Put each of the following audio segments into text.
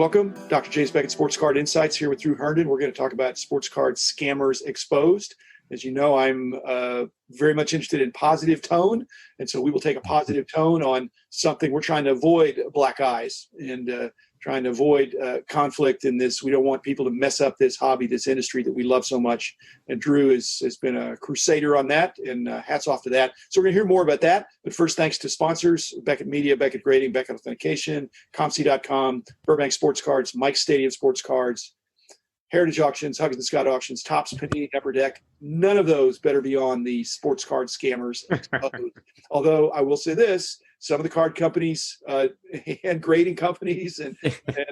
Welcome. Dr. James Beckett, Sports Card Insights here with Drew Herndon. We're going to talk about sports card scammers exposed. As you know, I'm very much interested in positive tone. And so we will take a positive tone on something. We're trying to avoid black eyes and trying to avoid conflict in this. We don't want people to mess up this hobby, this industry that we love so much. And Drew has been a crusader on that, and hats off to that. So we're going to hear more about that. But first, thanks to sponsors, Beckett Media, Beckett Grading, Beckett Authentication, ComC.com, Burbank Sports Cards, Mike Stadium Sports Cards, Heritage Auctions, Huggins and Scott Auctions, Topps, Panini, Upper Deck. None of those better be on the sports card scammers. Although I will say this, some of the card companies and grading companies and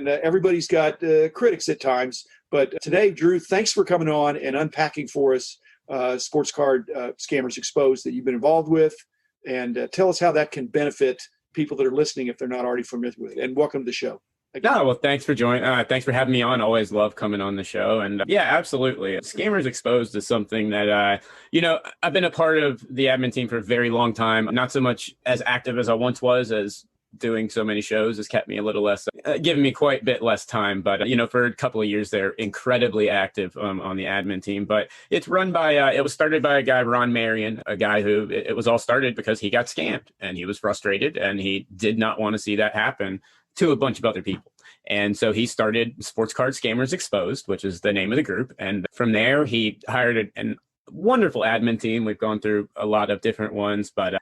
everybody's got critics at times. But today, Drew, thanks for coming on and unpacking for us sports card scammers exposed that you've been involved with. And tell us how that can benefit people that are listening if they're not already familiar with it. And welcome to the show. No, well, thanks for joining. Thanks for having me on. Always love coming on the show. And yeah, absolutely. Scammers Exposed is something that, I've been a part of the admin team for a very long time. Not so much as active as I once was, as doing so many shows has kept me a little less, giving me quite a bit less time. But, for a couple of years, they're incredibly active on the admin team. But it's run by, it was started by a guy, Ron Marion, a guy who it was all started because he got scammed and he was frustrated and he did not want to see that happen to a bunch of other people. And so he started Sports Card Scammers Exposed, which is the name of the group. And from there, he hired a wonderful admin team. We've gone through a lot of different ones, but,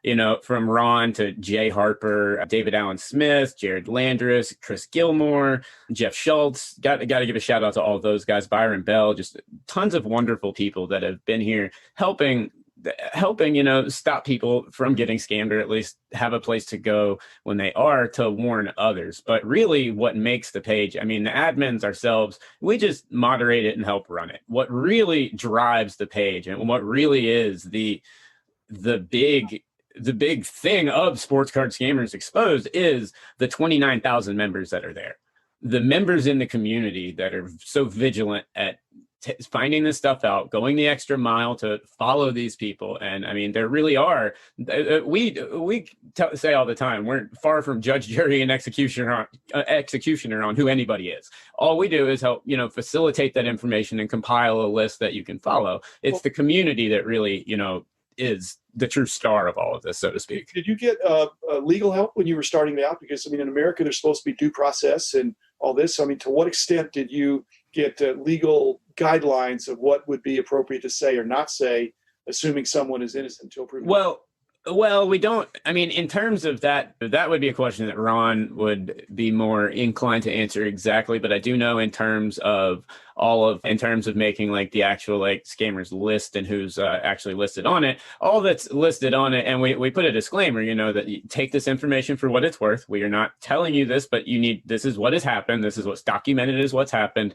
from Ron to Jay Harper, David Allen Smith, Jared Landris, Chris Gilmore, Jeff Schultz. Got to give a shout out to all of those guys, Byron Bell, just tons of wonderful people that have been here helping, stop people from getting scammed, or at least have a place to go when they are to warn others. But really what makes the page, the admins ourselves, we just moderate it and help run it. What really drives the page and what really is the big thing of Sports Card Scammers Exposed is the 29,000 members that are there. The members in the community that are so vigilant at finding this stuff out, going the extra mile to follow these people. And there really are, we say all the time, we're far from judge, jury, and executioner on who anybody is. All we do is help, facilitate that information and compile a list that you can follow. It's the community that really, is the true star of all of this, so to speak. Did you get legal help when you were starting out? Because, in America, there's supposed to be due process and all this. To what extent did you get legal guidelines of what would be appropriate to say or not say, assuming someone is innocent until proven? Well, we don't. In terms of that would be a question that Ron would be more inclined to answer exactly. But I do know in terms of making like the actual scammers list and who's actually listed on it, all that's listed on it. And we put a disclaimer, that you take this information for what it's worth. We are not telling you this, but this is what has happened. This is what's documented as what's happened.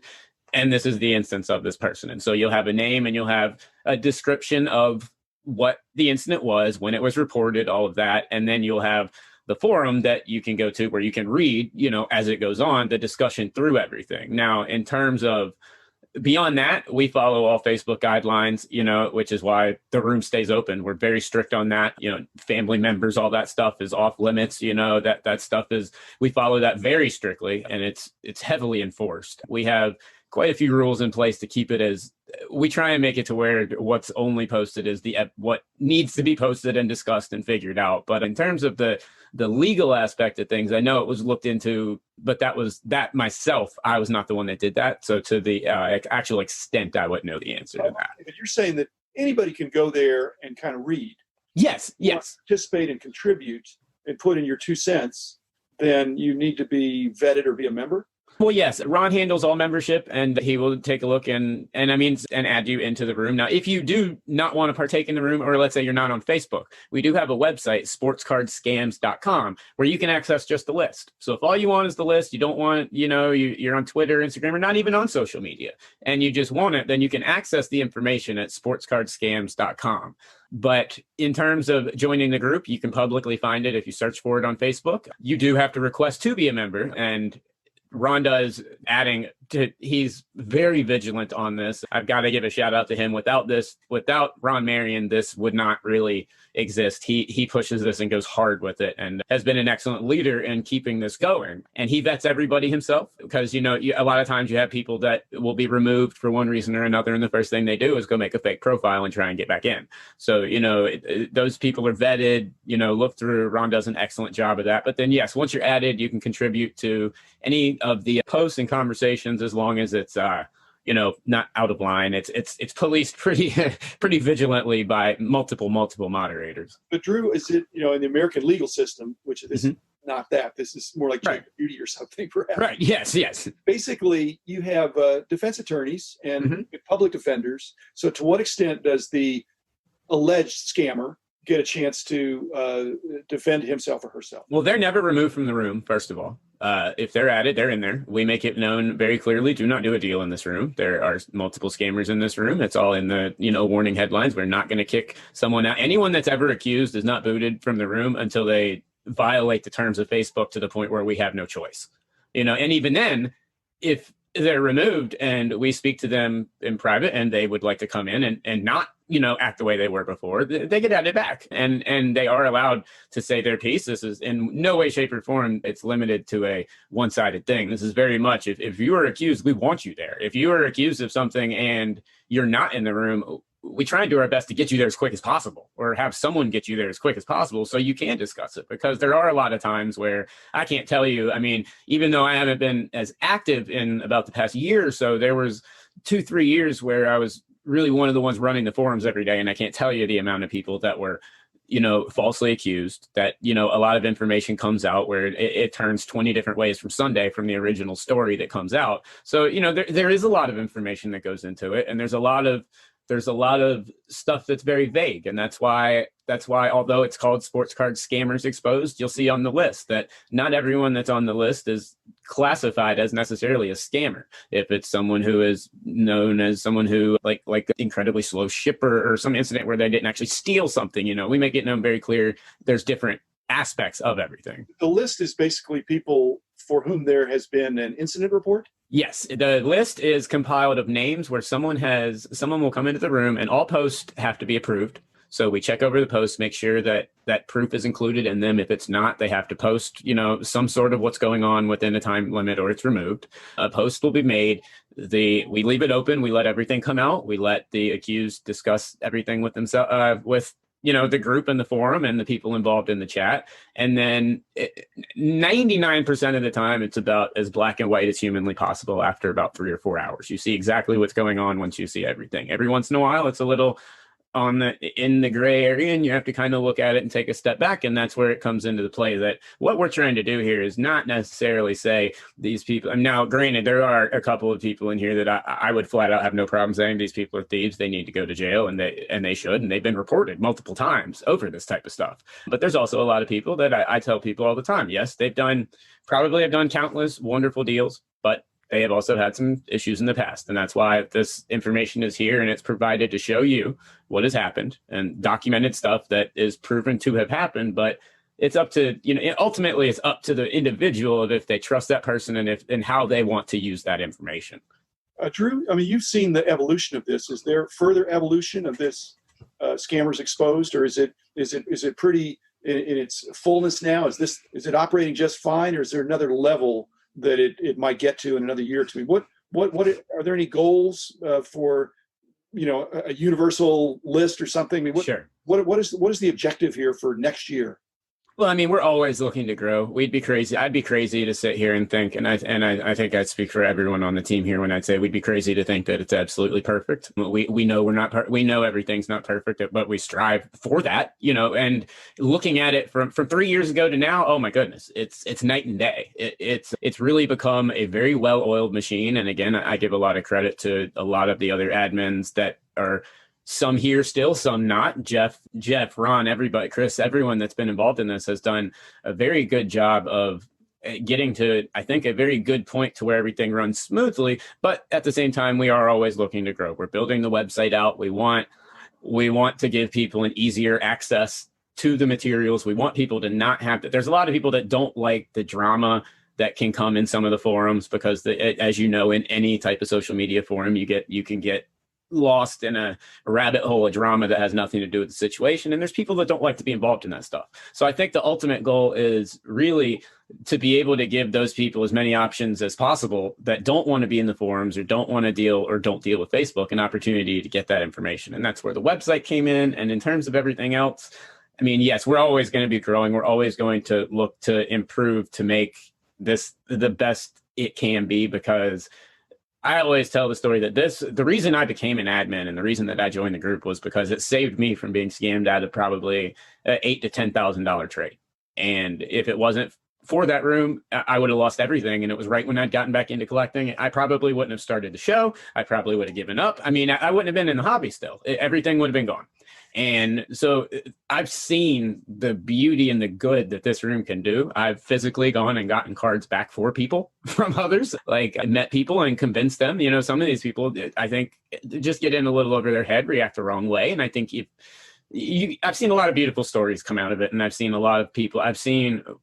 And this is the instance of this person. And so you'll have a name and you'll have a description of what the incident was, when it was reported, all of that. And then you'll have the forum that you can go to where you can read, as it goes on, the discussion through everything. Now, in terms of beyond that, we follow all Facebook guidelines, which is why the room stays open. We're very strict on that. Family members, all that stuff is off limits. That stuff is, we follow that very strictly, and it's heavily enforced. We have quite a few rules in place to keep it as, we try and make it to where what's only posted is what needs to be posted and discussed and figured out. But in terms of the legal aspect of things, I know it was looked into, but that myself, I was not the one that did that. So to the actual extent, I wouldn't know the answer to that. But you're saying that anybody can go there and kind of read. Yes. Participate and contribute and put in your 2 cents, then you need to be vetted or be a member? Well, yes, Ron handles all membership, and he will take a look and add you into the room. Now, if you do not want to partake in the room, or let's say you're not on Facebook, we do have a website, sportscardscams.com, where you can access just the list. So if all you want is the list, you don't want, you're on Twitter, Instagram, or not even on social media, and you just want it, then you can access the information at sportscardscams.com. But in terms of joining the group, you can publicly find it if you search for it on Facebook. You do have to request to be a member, and Rhonda is adding he's very vigilant on this. I've got to give a shout out to him. Without Ron Marion, this would not really exist. He pushes this and goes hard with it, and has been an excellent leader in keeping this going. And he vets everybody himself, because a lot of times you have people that will be removed for one reason or another, and the first thing they do is go make a fake profile and try and get back in. So those people are vetted. Look through. Ron does an excellent job of that. But then yes, once you're added, you can contribute to any of the posts and conversations, as long as it's not out of line. It's policed pretty pretty vigilantly by multiple moderators. But Drew, is it in the American legal system, which is not that, this is more like duty or something, perhaps? Right. Yes. Basically, you have defense attorneys and public defenders. So, to what extent does the alleged scammer get a chance to defend himself or herself? Well, they're never removed from the room, first of all. If they're at it, they're in there. We make it known very clearly, do not do a deal in this room. There are multiple scammers in this room. It's all in the, warning headlines. We're not going to kick someone out. Anyone that's ever accused is not booted from the room until they violate the terms of Facebook to the point where we have no choice. And even then, if they're removed and we speak to them in private and they would like to come in and not act the way they were before, they get added back, and they are allowed to say their piece. This is in no way, shape, or form it's limited to a one-sided thing. This is very much, if you are accused, we want you there. If you are accused of something and you're not in the room, we try and do our best to get you there as quick as possible, or have someone get you there as quick as possible so you can discuss it. Because there are a lot of times where I can't tell you, even though I haven't been as active in about the past year or so, there was 2-3 years where I was really one of the ones running the forums every day. And I can't tell you the amount of people that were, falsely accused, that, a lot of information comes out where it turns 20 different ways from Sunday from the original story that comes out. So, there is a lot of information that goes into it. And there's a lot of stuff that's very vague. And that's why, although it's called Sports Card Scammers Exposed, you'll see on the list that not everyone that's on the list is classified as necessarily a scammer. If it's someone who is known as someone who like incredibly slow shipper, or some incident where they didn't actually steal something, we make it known very clear there's different aspects of everything. The list is basically people for whom there has been an incident report? Yes, the list is compiled of names where someone will come into the room, and all posts have to be approved. So we check over the posts, make sure that proof is included in them. If it's not, they have to post, some sort of what's going on within a time limit, or it's removed. A post will be made. We leave it open. We let everything come out. We let the accused discuss everything with themselves, with the group and the forum and the people involved in the chat. And then 99% of the time, it's about as black and white as humanly possible. After about 3 or 4 hours, you see exactly what's going on once you see everything. Every once in a while, it's a little in the gray area, and you have to kind of look at it and take a step back. And that's where it comes into the play that what we're trying to do here is not necessarily say these people. And now, granted, there are a couple of people in here that I would flat out have no problem saying these people are thieves. They need to go to jail, and they should. And they've been reported multiple times over this type of stuff. But there's also a lot of people that I tell people all the time, yes, they've probably have done countless wonderful deals, but they have also had some issues in the past. And that's why this information is here, and it's provided to show you what has happened and documented stuff that is proven to have happened. But it's up to, ultimately it's up to the individual of if they trust that person and how they want to use that information. Drew, you've seen the evolution of this. Is there further evolution of this Scammers Exposed, or is it pretty in its fullness now? Is it operating just fine, or is there another level that it might get to in another year or two? What are there any goals for a universal list or something? Sure. What is the objective here for next year? Well, we're always looking to grow. We'd be crazy. I'd be crazy to sit here and think, and I think I'd speak for everyone on the team here when I'd say we'd be crazy to think that it's absolutely perfect. We know we're not. We know everything's not perfect, but we strive for that. And looking at it from 3 years ago to now, oh my goodness, it's night and day. It's really become a very well-oiled machine. And again, I give a lot of credit to a lot of the other admins that are. Some here still, some not. Jeff, Ron, everybody, Chris, everyone that's been involved in this has done a very good job of getting to, I think, a very good point to where everything runs smoothly. But at the same time, we are always looking to grow. We're building the website out. We want to give people an easier access to the materials. We want people to not have to. There's a lot of people that don't like the drama that can come in some of the forums, because as you know, in any type of social media forum, you can get lost in a rabbit hole of drama that has nothing to do with the situation. And there's people that don't like to be involved in that stuff. So I think the ultimate goal is really to be able to give those people as many options as possible that don't want to be in the forums or don't want to deal or don't deal with Facebook, an opportunity to get that information. And that's where the website came in. And in terms of everything else, I mean, yes, we're always going to be growing. We're always going to look to improve to make this the best it can be, because I always tell the story that the reason I became an admin and the reason that I joined the group was because it saved me from being scammed out of probably $8,000 to $10,000 trade. And if it wasn't for that room, I would have lost everything. And it was right when I'd gotten back into collecting. I probably wouldn't have started the show. I probably would have given up. I mean, I wouldn't have been in the hobby still. Everything would have been gone. And so I've seen the beauty and the good that this room can do. I've physically gone and gotten cards back for people from others. Like, I met people and convinced them, some of these people, I think, just get in a little over their head, react the wrong way. And I think I've seen a lot of beautiful stories come out of it. And I've seen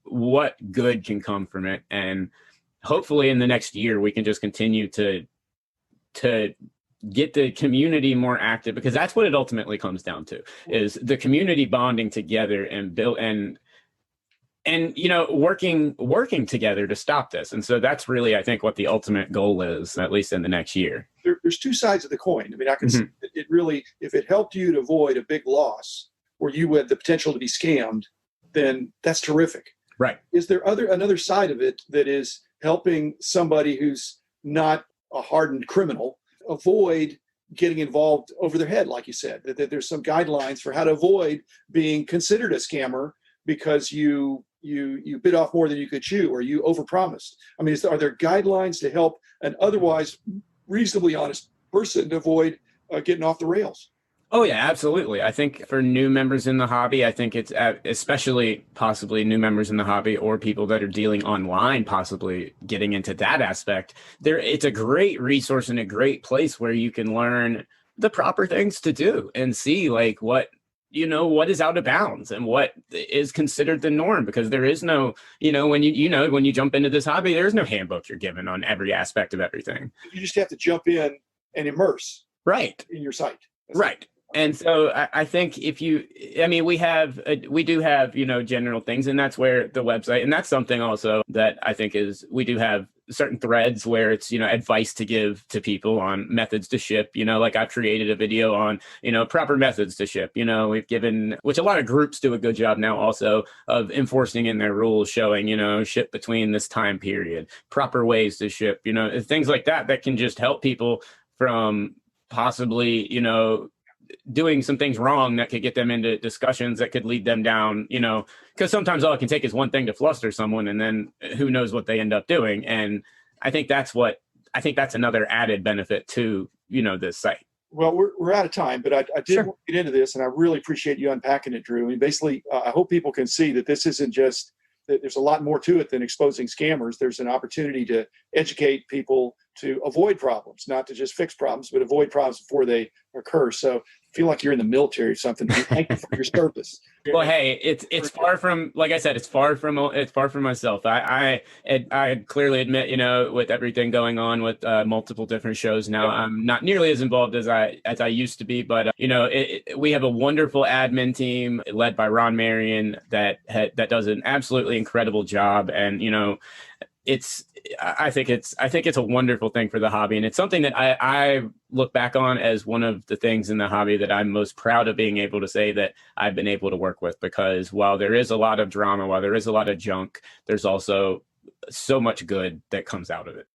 what good can come from it. And hopefully in the next year, we can just continue to get the community more active, because that's what it ultimately comes down to, is the community bonding together and build and working together to stop this. And so that's really, I think, what the ultimate goal is, at least in the next year. There's two sides of the coin. I mean, I can see it really, if it helped you to avoid a big loss where you had the potential to be scammed, then that's terrific. Right. Is there another side of it that is helping somebody who's not a hardened criminal avoid getting involved over their head, like you said, that there's some guidelines for how to avoid being considered a scammer because you bit off more than you could chew, or you overpromised? I mean, are there guidelines to help an otherwise reasonably honest person to avoid getting off the rails? Oh, yeah, absolutely. I think for new members in the hobby, I think it's especially possibly new members in the hobby or people that are dealing online, possibly getting into that aspect. It's a great resource and a great place where you can learn the proper things to do and see like what is out of bounds and what is considered the norm, because there is no, when you jump into this hobby, there's no handbook you're given on every aspect of everything. You just have to jump in and immerse in your site. Right. And so I think we do have, general things, and that's where the website, and that's something also that I think we do have certain threads where it's, advice to give to people on methods to ship, like I've created a video on, proper methods to ship, we've given, which a lot of groups do a good job now also of enforcing in their rules, showing, ship between this time period, proper ways to ship, things like that can just help people from possibly, doing some things wrong that could get them into discussions that could lead them down, because sometimes all it can take is one thing to fluster someone, and then who knows what they end up doing. And I think that's another added benefit to, this site. Well, we're out of time, but I did want to get into this, and I really appreciate you unpacking it, Drew. I mean, basically, I hope people can see that this isn't just that there's a lot more to it than exposing scammers. There's an opportunity to educate people to avoid problems, not to just fix problems, but avoid problems before they occur. So I feel like you're in the military or something. Thank you for your service. Well, hey, it's far from, like I said, it's far from myself. I clearly admit, with everything going on with multiple different shows now, I'm not nearly as involved as I used to be. But we have a wonderful admin team led by Ron Marion that does an absolutely incredible job, and I think it's a wonderful thing for the hobby, and it's something that I look back on as one of the things in the hobby that I'm most proud of being able to say that I've been able to work with, because while there is a lot of drama, while there is a lot of junk, there's also so much good that comes out of it.